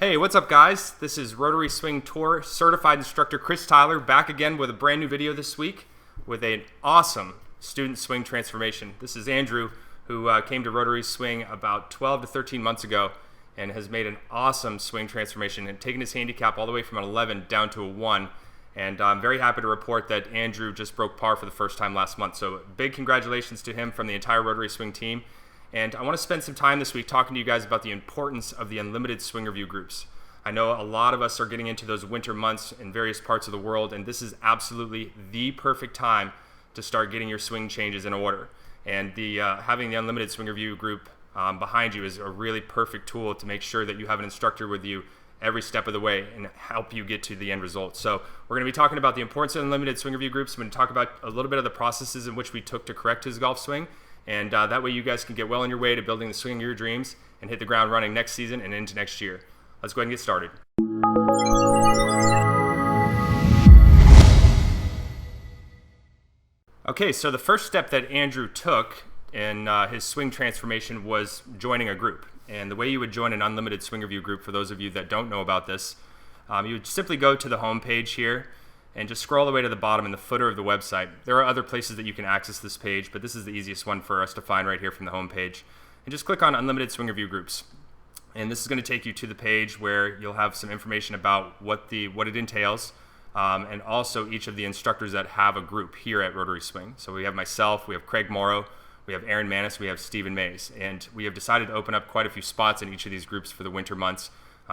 Hey, what's up guys? This is Rotary Swing Tour certified instructor Chris Tyler back again with a brand new video this week with an awesome student swing transformation. This is Andrew who came to Rotary Swing about 12 to 13 months ago and has made an awesome swing transformation and taken his handicap all the way from an 11 down to a 1. And I'm very happy to report that Andrew just broke par for the first time last month. So big congratulations to him from the entire Rotary Swing team. And I want to spend some time this week talking to you guys about the importance of the unlimited swing review groups. I know a lot of us are getting into those winter months in various parts of the world, and this is absolutely the perfect time to start getting your swing changes in order. And having the unlimited swing review group behind you is a really perfect tool to make sure that you have an instructor with you every step of the way and help you get to the end result. So we're going to be talking about the importance of unlimited swing review groups. I'm going to talk about a little bit of the processes in which we took to correct his golf swing. And that way you guys can get well on your way to building the swing of your dreams and hit the ground running next season and into next year. Let's go ahead and get started. Okay, so the first step that Andrew took in his swing transformation was joining a group. And the way you would join an unlimited swing review group, for those of you that don't know about this, you would simply go to the home page here and just scroll all the way to the bottom in the footer of the website. There are other places that you can access this page, but this is the easiest one for us to find right here from the home page. And just click on Unlimited Swing Review Groups. And this is going to take you to the page where you'll have some information about what it entails, and also each of the instructors that have a group here at Rotary Swing. So we have myself, we have Craig Morrow, we have Aaron Manis, we have Stephen Mays. And we have decided to open up quite a few spots in each of these groups for the winter months.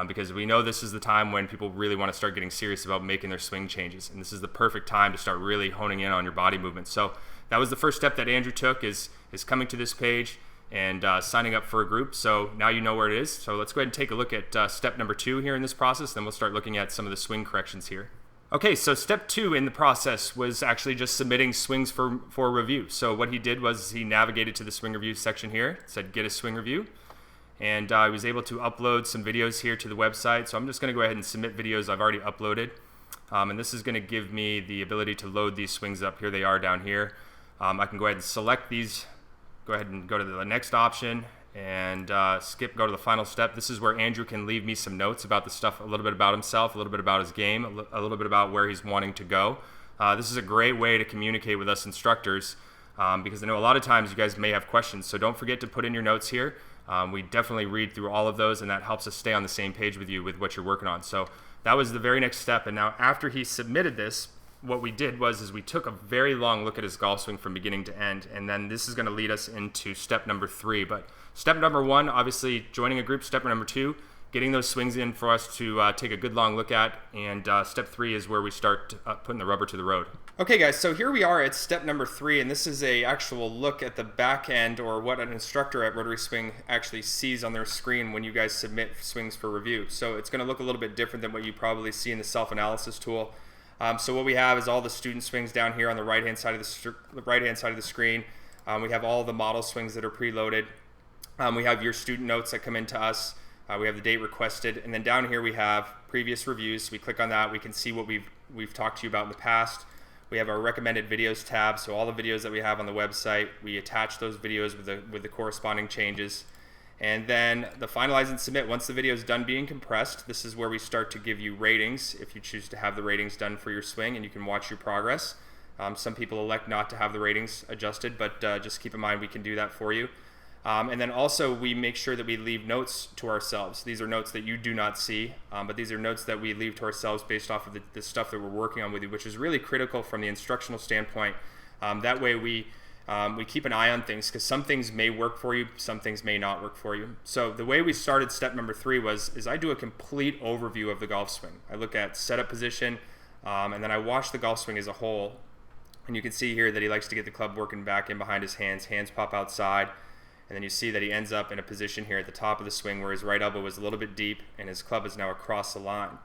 Because we know this is the time when people really want to start getting serious about making their swing changes. And this is the perfect time to start really honing in on your body movement. So that was the first step that Andrew took, is coming to this page and signing up for a group. So now you know where it is. So let's go ahead and take a look at step number 2 here in this process. Then we'll start looking at some of the swing corrections here. Okay, so step 2 in the process was actually just submitting swings for review. So what he did was he navigated to the swing review section here, said get a swing review. And I was able to upload some videos here to the website. So I'm just going to go ahead and submit videos I've already uploaded. And this is going to give me the ability to load these swings up. Here they are down here. I can go ahead and select these, go ahead and go to the next option and go to the final step. This is where Andrew can leave me some notes about the stuff, a little bit about himself, a little bit about his game, a little bit about where he's wanting to go. This is a great way to communicate with us instructors because I know a lot of times you guys may have questions. So don't forget to put in your notes here. We definitely read through all of those, and that helps us stay on the same page with you with what you're working on. So that was the very next step. And now after he submitted this, what we did was we took a very long look at his golf swing from beginning to end. And then this is going to lead us into step number 3. But step number 1, obviously joining a group. Step number 2, getting those swings in for us to take a good long look at. And step 3 is where we start putting the rubber to the road. Okay guys, so here we are at step number 3, and this is a actual look at the back end, or what an instructor at Rotary Swing actually sees on their screen when you guys submit swings for review. So it's going to look a little bit different than what you probably see in the self-analysis tool. So what we have is all the student swings down here on the right-hand side of the screen. We have all the model swings that are preloaded. We have your student notes that come into us. We have the date requested, and then down here we have previous reviews. So we click on that, we can see what we've talked to you about in the past. We have our recommended videos tab, so all the videos that we have on the website, we attach those videos with the corresponding changes. And then the finalize and submit. Once the video is done being compressed, this is where we start to give you ratings if you choose to have the ratings done for your swing, and you can watch your progress. Some people elect not to have the ratings adjusted, but just keep in mind we can do that for you. And then also we make sure that we leave notes to ourselves. These are notes that you do not see, but these are notes that we leave to ourselves based off of the stuff that we're working on with you, which is really critical from the instructional standpoint. That way we keep an eye on things, because some things may work for you, some things may not work for you. So the way we started step number 3 is I do a complete overview of the golf swing. I look at setup position, and then I watch the golf swing as a whole. And you can see here that he likes to get the club working back in behind his hands. Hands pop outside. And then you see that he ends up in a position here at the top of the swing where his right elbow was a little bit deep and his club is now across the line.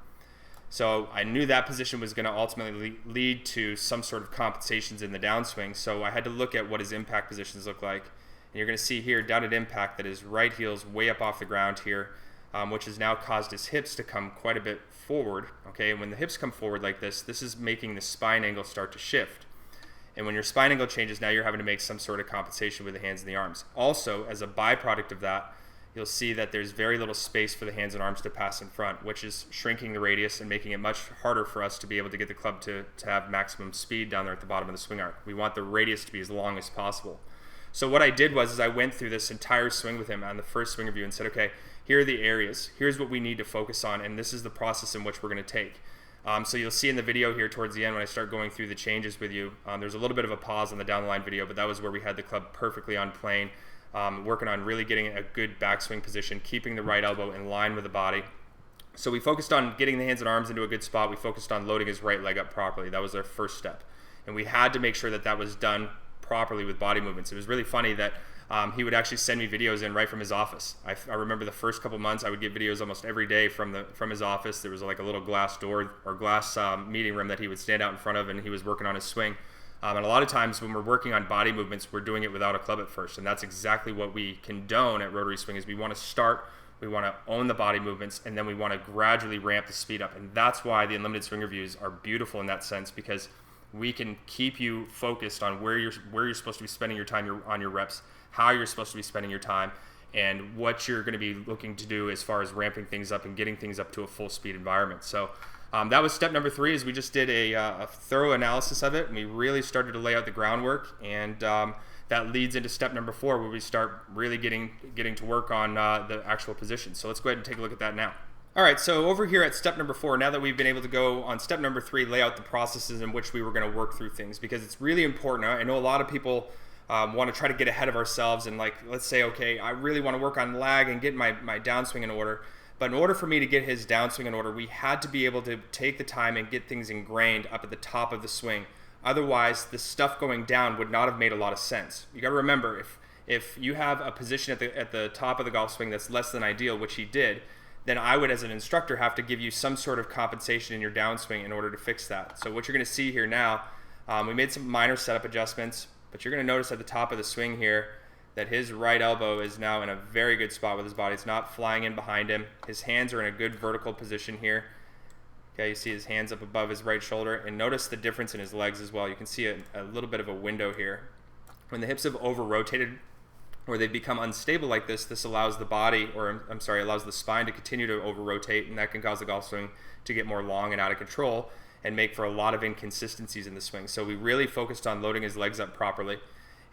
So I knew that position was going to ultimately lead to some sort of compensations in the downswing. So I had to look at what his impact positions look like. And you're going to see here down at impact that his right heel's way up off the ground here, which has now caused his hips to come quite a bit forward. Okay, and when the hips come forward like this is making the spine angle start to shift. And when your spine angle changes, now you're having to make some sort of compensation with the hands and the arms. Also, as a byproduct of that, you'll see that there's very little space for the hands and arms to pass in front, which is shrinking the radius and making it much harder for us to be able to get the club to have maximum speed down there at the bottom of the swing arc. We want the radius to be as long as possible. So what I did was I went through this entire swing with him on the first swing review and said, okay, here are the areas. Here's what we need to focus on, and this is the process in which we're going to take. So you'll see in the video here towards the end when I start going through the changes with you, there's a little bit of a pause on the down the line video, but that was where we had the club perfectly on plane, working on really getting a good backswing position, keeping the right elbow in line with the body. So we focused on getting the hands and arms into a good spot. We focused on loading his right leg up properly. That was our first step. And we had to make sure that that was done properly with body movements. It was really funny that he would actually send me videos in right from his office. I remember the first couple months I would get videos almost every day from his office. There was like a little glass door or glass meeting room that he would stand out in front of, and he was working on his swing. And a lot of times when we're working on body movements, we're doing it without a club at first, and that's exactly what we condone at Rotary Swing. Is we want to start, we want to own the body movements, and then we want to gradually ramp the speed up. And that's why the unlimited swing reviews are beautiful in that sense, because we can keep you focused on where you're supposed to be spending your time on your reps, how you're supposed to be spending your time, and what you're going to be looking to do as far as ramping things up and getting things up to a full speed environment. So that was step number 3, is we just did a thorough analysis of it, and we really started to lay out the groundwork, and that leads into step number 4, where we start really getting to work on the actual position. So let's go ahead and take a look at that now. All right, so over here at step number 4, now that we've been able to go on step number 3, lay out the processes in which we were going to work through things, because it's really important. I know a lot of people want to try to get ahead of ourselves and, like, let's say, okay, I really want to work on lag and get my downswing in order. But in order for me to get his downswing in order, we had to be able to take the time and get things ingrained up at the top of the swing. Otherwise, the stuff going down would not have made a lot of sense. You got to remember, if you have a position at the top of the golf swing that's less than ideal, which he did, then I would, as an instructor, have to give you some sort of compensation in your downswing in order to fix that. So what you're going to see here now, we made some minor setup adjustments, but you're going to notice at the top of the swing here that his right elbow is now in a very good spot with his body. It's not flying in behind him. His hands are in a good vertical position here. Okay, you see his hands up above his right shoulder, and notice the difference in his legs as well. You can see a little bit of a window here. When the hips have over-rotated, or they become unstable like this allows the body, or I'm sorry, allows the spine to continue to over-rotate, and that can cause the golf swing to get more long and out of control and make for a lot of inconsistencies in the swing. So we really focused on loading his legs up properly.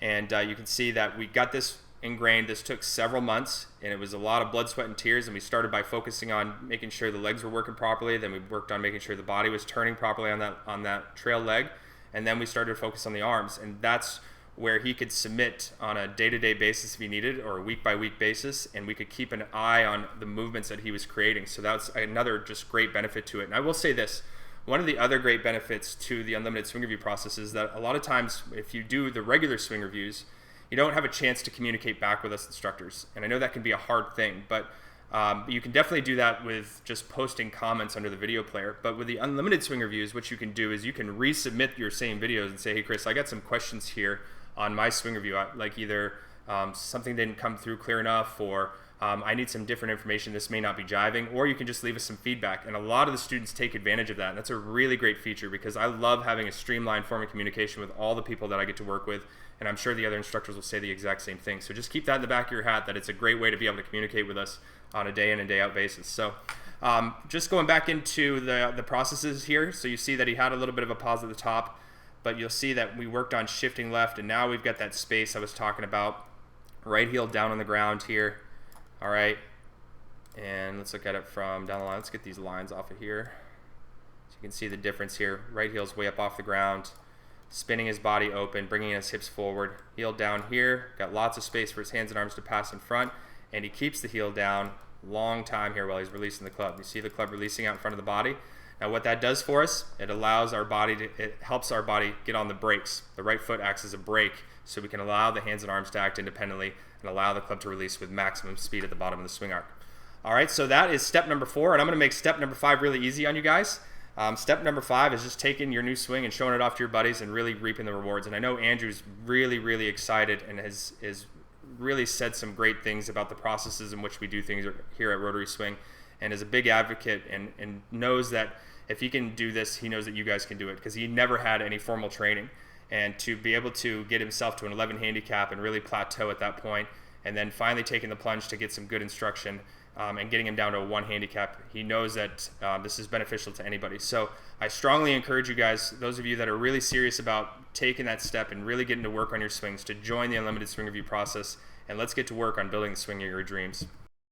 And you can see that we got this ingrained. This took several months, and it was a lot of blood, sweat, and tears. And we started by focusing on making sure the legs were working properly. Then we worked on making sure the body was turning properly on that trail leg. And then we started to focus on the arms. And that's where he could submit on a day-to-day basis if he needed, or a week-by-week basis, and we could keep an eye on the movements that he was creating. So that's another just great benefit to it. And I will say this, one of the other great benefits to the unlimited swing review process is that a lot of times if you do the regular swing reviews, you don't have a chance to communicate back with us instructors. And I know that can be a hard thing, but you can definitely do that with just posting comments under the video player. But with the unlimited swing reviews, what you can do is you can resubmit your same videos and say, hey Chris, I got some questions here on my swing review, like either something didn't come through clear enough, or I need some different information, this may not be jiving, or you can just leave us some feedback. And a lot of the students take advantage of that, and that's a really great feature, because I love having a streamlined form of communication with all the people that I get to work with, and I'm sure the other instructors will say the exact same thing. So just keep that in the back of your hat, that it's a great way to be able to communicate with us on a day in and day out basis. So just going back into the processes here, so you see that he had a little bit of a pause at the top, but you'll see that we worked on shifting left, and now we've got that space I was talking about. Right heel down on the ground here. All right, and let's look at it from down the line. Let's get these lines off of here. So you can see the difference here. Right heel's way up off the ground, spinning his body open, bringing his hips forward. Heel down here, got lots of space for his hands and arms to pass in front, and he keeps the heel down long time here while he's releasing the club. You see the club releasing out in front of the body. Now what that does for us, it helps our body get on the brakes. The right foot acts as a brake, so we can allow the hands and arms to act independently and allow the club to release with maximum speed at the bottom of the swing arc. All right, so that is step number 4, and I'm going to make step number 5 really easy on you guys. Step number 5 is just taking your new swing and showing it off to your buddies and really reaping the rewards. And I know Andrew's really, really excited and has really said some great things about the processes in which we do things here at Rotary Swing, and is a big advocate and knows that if he can do this, he knows that you guys can do it, because he never had any formal training. And to be able to get himself to an 11 handicap and really plateau at that point and then finally taking the plunge to get some good instruction and getting him down to a 1 handicap. He knows that this is beneficial to anybody. So I strongly encourage you guys, those of you that are really serious about taking that step and really getting to work on your swings, to join the Unlimited Swing Review process, and let's get to work on building the swing of your dreams.